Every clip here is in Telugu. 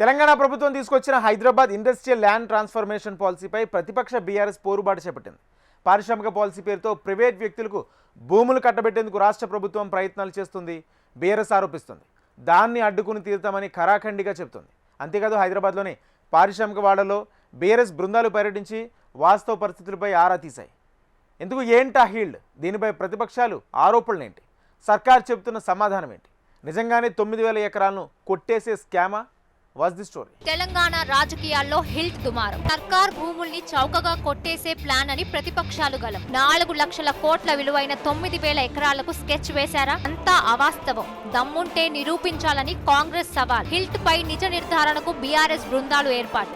తెలంగాణ ప్రభుత్వం తీసుకొచ్చిన హైదరాబాద్ ఇండస్ట్రియల్ ల్యాండ్ ట్రాన్స్ఫర్మేషన్ పాలసీపై ప్రతిపక్ష బీఆర్ఎస్ పోరుబాటు చేపట్టింది. పారిశ్రామిక పాలసీ పేరుతో ప్రైవేట్ వ్యక్తులకు భూములు కట్టబెట్టేందుకు రాష్ట్ర ప్రభుత్వం ప్రయత్నాలు చేస్తుంది బీఆర్ఎస్ ఆరోపిస్తుంది. దాన్ని అడ్డుకుని తీరుతామని ఖరాఖండిగా చెబుతుంది. అంతేకాదు హైదరాబాద్లోని పారిశ్రామిక వాడలో బీఆర్ఎస్ బృందాలు పర్యటించి వాస్తవ పరిస్థితులపై ఆరా తీశాయి. ఎందుకు ఏంటా హీల్డ్? దీనిపై ప్రతిపక్షాలు ఆరోపణలేంటి? సర్కార్ చెబుతున్న సమాధానం ఏంటి? నిజంగానే 9,000 ఎకరాలను కొట్టేసే స్కామా? What's the story? తెలంగాణ రాజకీయాల్లో హిల్ట్ దుమారం. సర్కార్ భూముల్ని చౌకగా కొట్టేసే ప్లాన్ అని ప్రతిపక్షాలు గలం. 4 లక్షల కోట్ల విలువైన 9,000 ఎకరాలకు స్కెచ్ వేశారా? అంతా అవాస్తవం. దమ్ముంటే నిరూపించాలని కాంగ్రెస్ సవాల్. హిల్ట్ పై నిజ నిర్ధారణకు బీఆర్ఎస్ బృందాలు ఏర్పాటు.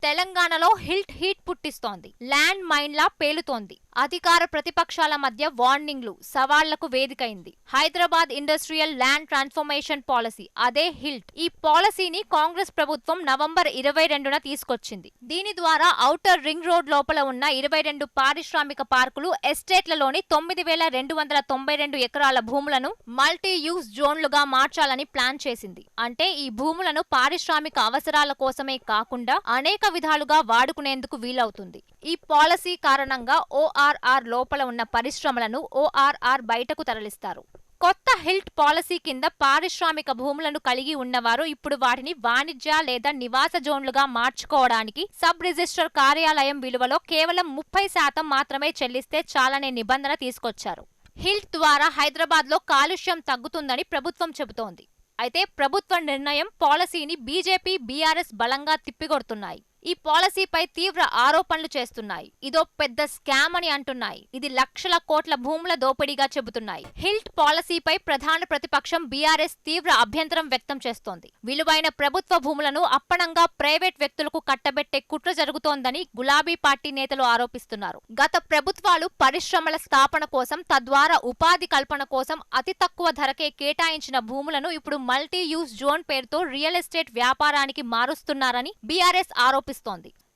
తెలంగాణలో హిల్ట్ హీట్ పుట్టిస్తోంది. ల్యాండ్ మైన్లా పేలుతోంది. అధికార ప్రతిపక్షాల మధ్య వార్నింగ్లు, సవాళ్లకు వేదికైంది. Hyderabad industrial land transformation policy, అదే హిల్ట్. ఈ పాలసీని కాంగ్రెస్ ప్రభుత్వం నవంబర్ 22న తీసుకొచ్చింది. దీని ద్వారా ఔటర్ రింగ్ రోడ్ లోపల ఉన్న 22 పారిశ్రామిక పార్కులు, ఎస్టేట్లలోని 9,292 ఎకరాల భూములను మల్టీ యూజ్ జోన్లుగా మార్చాలని ప్లాన్ చేసింది. అంటే ఈ భూములను పారిశ్రామిక అవసరాల కోసమే కాకుండా అనేక విధాలుగా వాడుకునేందుకు వీలవుతుంది. ఈ పాలసీ కారణంగా ఓఆర్ఆర్ లోపల ఉన్న పరిశ్రమలను ఓఆర్ఆర్ బయటకు తరలిస్తారు. కొత్త హిల్ట్ పాలసీ కింద పారిశ్రామిక భూములను కలిగి ఉన్నవారు ఇప్పుడు వాటిని వాణిజ్య లేదా నివాస జోన్లుగా మార్చుకోవడానికి సబ్ రిజిస్టర్ కార్యాలయం విలువలో కేవలం 30% మాత్రమే చెల్లిస్తే చాలనే నిబంధన తీసుకొచ్చారు. హిల్ట్ ద్వారా హైదరాబాద్ లో కాలుష్యం తగ్గుతుందని ప్రభుత్వం చెబుతోంది. అయితే ప్రభుత్వ నిర్ణయం, పాలసీని బీజేపీ, బీఆర్ఎస్ బలంగా తిప్పికొడుతున్నాయి. ఈ పాలసీపై తీవ్ర ఆరోపణలు చేస్తున్నాయి. ఇదో పెద్ద స్కామ్ అని అంటున్నాయి. ఇది లక్షల కోట్ల భూముల దోపిడీగా చెబుతున్నాయి. హిల్ట్ పాలసీపై ప్రధాన ప్రతిపక్షం బీఆర్ఎస్ తీవ్ర అభ్యంతరం వ్యక్తం చేస్తోంది. విలువైన ప్రభుత్వ భూములను అప్పనంగా ప్రైవేట్ వ్యక్తులకు కట్టబెట్టే కుట్ర జరుగుతోందని గులాబీ పార్టీ నేతలు ఆరోపిస్తున్నారు. గత ప్రభుత్వాలు పరిశ్రమల స్థాపన కోసం, తద్వారా ఉపాధి కల్పన కోసం అతి తక్కువ ధరకే కేటాయించిన భూములను ఇప్పుడు మల్టీ యూజ్ జోన్ పేరుతో రియల్ ఎస్టేట్ వ్యాపారానికి మారుస్తున్నారని బీఆర్ఎస్ ఆరోపిస్తోంది.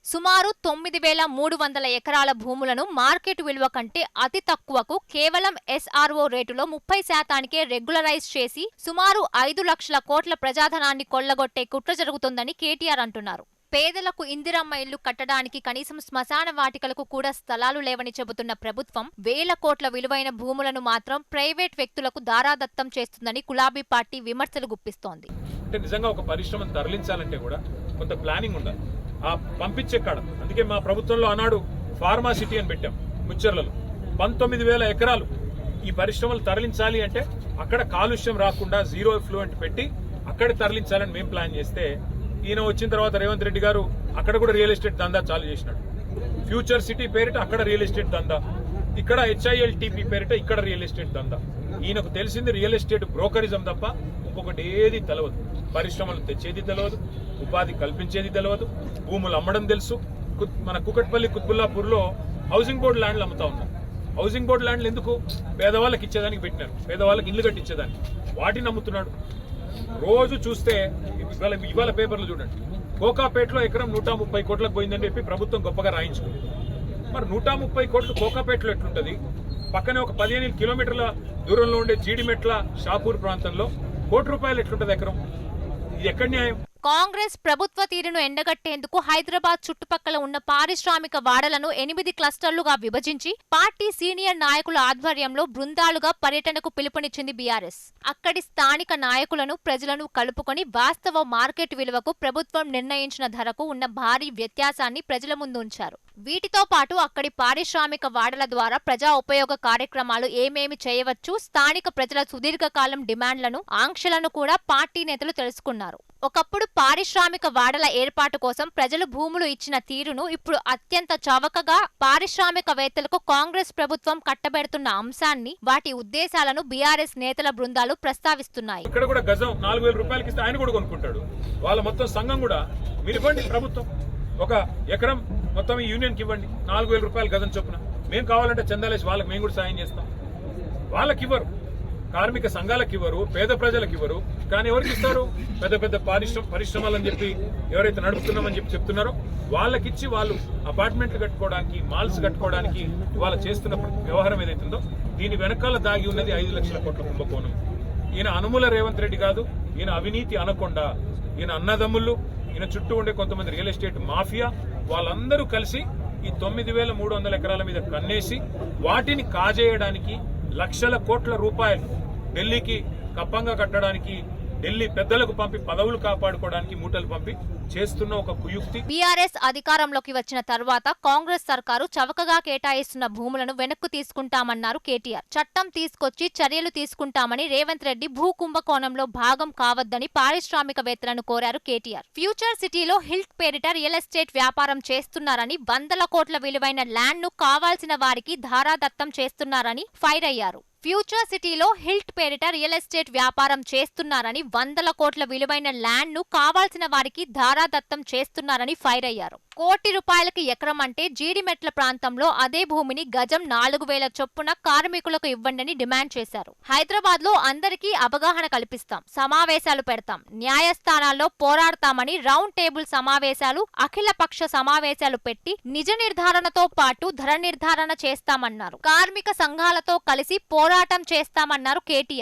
సుమారు 9,300 ఎకరాల భూములను మార్కెట్ విలువ కంటే అతి తక్కువకు కేవలం ఎస్ఆర్ఓ రేటులో 30%కే రెగ్యులరైజ్ చేసి సుమారు 5 లక్షల కోట్ల ప్రజాధనాన్ని కొల్లగొట్టే కుట్ర జరుగుతోందని కేటీఆర్ అంటున్నారు. పేదలకు ఇందిరమ్మ ఇల్లు కట్టడానికి కనీసం శ్మశాన వాటికలకు కూడా స్థలాలు లేవని చెబుతున్న ప్రభుత్వం వేల కోట్ల విలువైన భూములను మాత్రం ప్రైవేట్ వ్యక్తులకు దారాదత్తం చేస్తుందని గులాబీ పార్టీ విమర్శలు గుప్పిస్తోంది. నిజంగా ఒక పరిశ్రమను తరలించాలంటే కూడా కొంత ప్లానింగ్ ఉండాలి. ఆ పంపించే కాడ అందుకే మా ప్రభుత్వంలో ఆనాడు ఫార్మా సిటీ అని పెట్టాం. ముచ్చర్లలో 19,000 ఎకరాలు ఈ పరిశ్రమలు తరలించాలి అంటే అక్కడ కాలుష్యం రాకుండా జీరో ఎఫ్లూయెంట్ పెట్టి అక్కడ తరలించాలని మేము ప్లాన్ చేస్తే, ఈయన వచ్చిన తర్వాత రేవంత్ రెడ్డి గారు అక్కడ కూడా రియల్ ఎస్టేట్ దందా చాలు చేసినాడు. ఫ్యూచర్ సిటీ పేరిట అక్కడ రియల్ ఎస్టేట్ దందా, ఇక్కడ HILTP పేరిట ఇక్కడ రియల్ ఎస్టేట్ దందా. ఈయనకు తెలిసింది రియల్ ఎస్టేట్ బ్రోకరిజం తప్ప ఇంకొకటి ఏది తెలియదు. పరిశ్రమలు తెచ్చేది తెలియదు, ఉపాధి కల్పించేది తెలియదు, భూములు అమ్మడం తెలుసు. మన కుకట్పల్లి, కుత్బుల్లాపూర్లో హౌసింగ్ బోర్డు ల్యాండ్లు అమ్ముతా ఉన్నారు. హౌసింగ్ బోర్డు ల్యాండ్లు ఎందుకు? పేదవాళ్ళకి ఇచ్చేదానికి పెట్టినారు, పేదవాళ్ళకి ఇల్లు కట్టించేదానికి. వాటిని అమ్ముతున్నాడు. రోజు చూస్తే ఇవాళ పేపర్లు చూడండి, కోకాపేటలో ఎకరం 130 కోట్లకు పోయిందని చెప్పి ప్రభుత్వం గొప్పగా రాయించుకుంది. మరి 130 కోట్లు కోకాపేటలో ఎట్లుంటది? పక్కనే ఒక 15 కిలోమీటర్ల దూరంలో ఉండే జీడిమెట్ల, షాపూర్ ప్రాంతంలో ₹1 ఎట్లుంటది ఎకరం? ఇది ఎక్కడ న్యాయం? కాంగ్రెస్ ప్రభుత్వ తీరును ఎండగట్టేందుకు హైదరాబాద్ చుట్టుపక్కల ఉన్న పారిశ్రామిక వాడలను 8 క్లస్టర్లుగా విభజించి పార్టీ సీనియర్ నాయకుల ఆధ్వర్యంలో బృందాలుగా పర్యటనకు పిలుపునిచ్చింది బీఆర్ఎస్. అక్కడి స్థానిక నాయకులను, ప్రజలను కలుపుకొని వాస్తవ మార్కెట్ విలువకు ప్రభుత్వం నిర్ణయించిన ధరకు ఉన్న భారీ వ్యత్యాసాన్ని ప్రజల ముందు ఉంచారు. వీటితో పాటు అక్కడి పారిశ్రామిక వాడల ద్వారా ప్రజా ఉపయోగ కార్యక్రమాలు ఏమేమి చేయవచ్చు, స్థానిక ప్రజల సుదీర్ఘకాలం డిమాండ్లను, ఆంక్షలను కూడా పార్టీ నేతలు తెలుసుకున్నారు. ఒకప్పుడు పారిశ్రామిక వాడల ఏర్పాటు కోసం ప్రజలు భూములు ఇచ్చిన తీరును ఇప్పుడు అత్యంత చవకగా పారిశ్రామికవేత్తలకు కాంగ్రెస్ ప్రభుత్వం కట్టబెడుతున్న అంశాన్ని, వాటి ఉద్దేశాలను బీఆర్ఎస్ నేతల బృందాలు ప్రస్తావిస్తున్నాయి. ఇక్కడ కూడా గజం 4,000 రూపాయలకి ఇస్తే ఆయన కూడా కొనుక్కుంటాడు. వాళ్ళ మొత్తం సంఘం కూడా మీరు ఇవ్వండి, ప్రభుత్వం ఒక ఎకరం మొత్తం ఈ యూనియన్కి ఇవ్వండి, 4,000 రూపాయలు గజం చొప్పున. మేము కావాలంటే చందాలేసి వాళ్ళకి మేము కూడా సాయం చేస్తాం. వాళ్ళకి ఇవ్వరు, కార్మిక సంఘాలకు ఇవ్వరు, పేద ప్రజలకు ఇవ్వరు. కానీ ఎవరికి ఇస్తారు? పెద్ద పెద్ద పరిశ్రమలని చెప్పి ఎవరైతే నడుపుతున్నామని చెప్పి చెప్తున్నారో వాళ్ళకిచ్చి వాళ్ళు అపార్ట్మెంట్లు కట్టుకోవడానికి, మాల్స్ కట్టుకోవడానికి ఇవాళ చేస్తున్న వ్యవహారం ఏదైతుందో దీని వెనకాల దాగి ఉన్నది 5 లక్షల కోట్ల కుంభకోణం. ఈయన అనుముల రేవంత్ రెడ్డి కాదు, ఈయన అవినీతి అనకొండ. ఈయన అన్నదమ్ముళ్ళు ఈయన చుట్టూ ఉండే కొంతమంది రియల్ ఎస్టేట్ మాఫియా వాళ్ళందరూ కలిసి ఈ 9,300 ఎకరాల మీద కన్నేసి వాటిని కాజేయడానికి లక్షల కోట్ల రూపాయలు ఢిల్లీకి కప్పంగా కట్టడానికి, ఢిల్లీ పెద్దలకు పంపి పదవులు కాపాడుకోవడానికి మూటలు పంపి చేస్తున్న ఒక కుయుక్తి. బీఆర్ఎస్ అధికారంలోకి వచ్చిన తర్వాత కాంగ్రెస్ సర్కారు చవకగా కేటాయిస్తున్న భూములను వెనక్కు తీసుకుంటామన్నారు కేటీఆర్. చట్టం తీసుకొచ్చి చర్యలు తీసుకుంటామని రేవంత్ రెడ్డి భూ కుంభకోణంలో భాగం కావద్దని పారిశ్రామికవేత్తలను కోరారు కేటీఆర్. ఫ్యూచర్ సిటీలో హిల్ట్ పేరిట రియల్ ఎస్టేట్ వ్యాపారం చేస్తున్నారని, వందల కోట్ల విలువైన ల్యాండ్ ను కావాల్సిన వారికి ధారాదత్తం చేస్తున్నారని ఫైర్ అయ్యారు. ఫ్యూచర్ సిటీలో హిల్ట్ పేరిట రియల్ ఎస్టేట్ వ్యాపారం చేస్తున్నారని, వందల కోట్ల విలువైన ల్యాండ్ ను కావాల్సిన వారికి ధారాదత్తం చేస్తున్నారని ఫైర్ అయ్యారు. ₹1,00,00,000 ఎకరం అంటే జీడిమెట్ల ప్రాంతంలో అదే భూమిని గజం 4,000 చొప్పున కార్మికులకు ఇవ్వండని డిమాండ్ చేశారు. హైదరాబాద్ లో అందరికీ అవగాహన కల్పిస్తాం, సమావేశాలు పెడతాం, న్యాయస్థానాల్లో పోరాడతామని రౌండ్ టేబుల్ సమావేశాలు, అఖిలపక్ష సమావేశాలు పెట్టి నిజ నిర్ధారణతో పాటు ధర నిర్ధారణ చేస్తామన్నారు. కార్మిక సంఘాలతో కలిసి పోరాటం చేస్తామన్నారు కేటీఆర్.